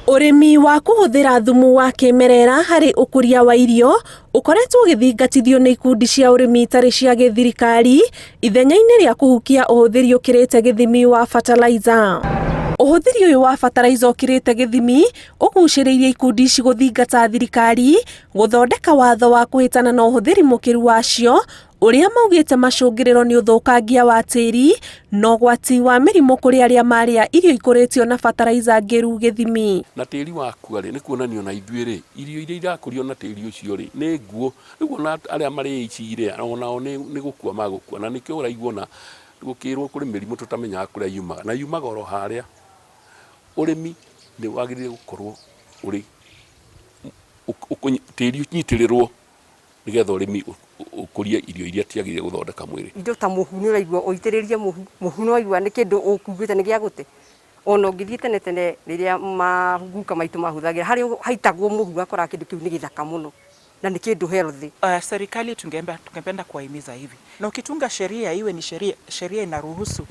Urimi wa kuhuthira thumu wa kimerera hari ukuria wa irio ukoretwo ugithingatithio ni ikundi cia urimi itari cia githirikari ithenya-ini ria kuhukia uhuthiri ukirite githimi wa fertilizer. Uhuthiri uyu wa fertilizer ukirite githimi uguciriirie ikundi ici guthingata thirikari guthondeka watho wa kuhitana na uhuthiri mukiru wacio uria maugite macungiriro ni uthukangia wa tiri no gwati wa mirimo kuri aria maria irio ikuritio na fertilizer ngiru githimi. Na tiri waku ari ni kuonanio na ithuire irio iria irakurio na tiri ucio ri ni nguo niguo na aria mari icire onao ni gukua magukua na nikio uraigwo na gukirwo kuri mirimo tutamenyaga kuria yumaga na yumaga oro haria. Urimi ni wagirire gukorwo uri tiri unyitirerwo nigetha urimi ukuria irio iria tiagire guthondeka mwiri. Indo ta muhu ni uraigwa uitiririe muhu no aigwa ni kindu ukugite ni gia gute ona ngithie tene riria maguka maitu mahuthagira hari haitagwo muhu akora kindu kiu ni githaka muno na ni kindu healthy. Serikali tungependa kuwahimiza hivi, na ukitunga sheria iwe ni sheria inaruhusu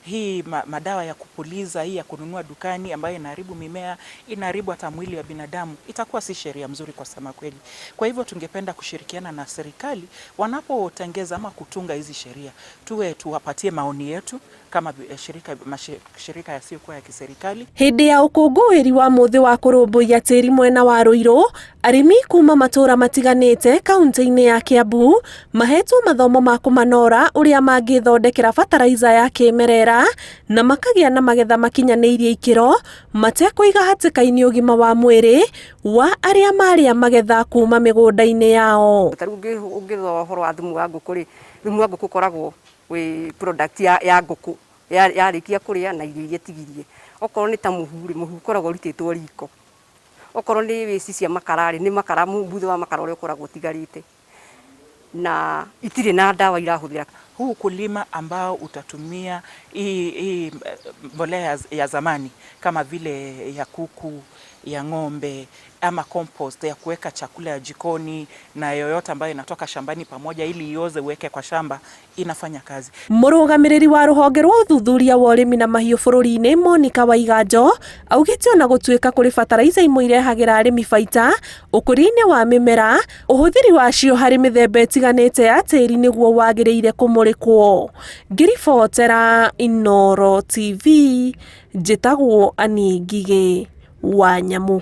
hii madawa ya kupuliza, hii ya kununua dukani ambayo inaharibu mimea, inaharibu hata mwili wa binadamu, itakuwa si sheria mzuri kwa sema kweli. Kwa hivyo tungependa kushirikiana na serikali wanapotengeza ama kutunga hizi sheria, tuwapatie maoni yetu kama shirika yasiyokuwa ya kiserikali. Hindi ya ukungũĩri wa muthi wa kurumbuiya tĩri mwena wa Ruiru, arimi kuma matura matiganite kaunti-ini ya Kiambu mahetwo mathomo ma kumanora uria mangithondekera fertilizer ya kimerera na makagia na magetha makinyaniirie ikiro matekuiga hatikaini ugima wa mwiri wa aria maria magetha kuma migunda-ini yao. Ungitho horo wa thumu wa nguku ri thumu wa nguku koragwo wi product ya nguku yarikia kuria na irio iria tigirie. Okorwo ni ta muhu koragwo rititwo riko, okorwo ni wici cia makara ni makara mbutho wa makara uria koragwo tigarite na itire na dawa irahuthira. Huu ukulima ambao utatumia hii mbolea ya zamani kama vile ya kuku, ya ng'ombe ama compost ya kuweka chakula ya jikoni na yoyote ambayo inatoka shambani pamoja ili ioze uweke kwa shamba inafanya kazi. Murugamiriri wa ruhonge rwa uthuthuria wa urimi na mahiu bururi-ini Monica Waiganjo augite ona gutuika kuri fertilizer imwe irehagira arimi baita ukuri-ini wa mimera uhuthiri wacio hari mithemba itiganite ya tiri niguo wagiriire kumurikwo. Ngiribotera Inooro TV njitagwo Ani Ngigi wa Nyamu.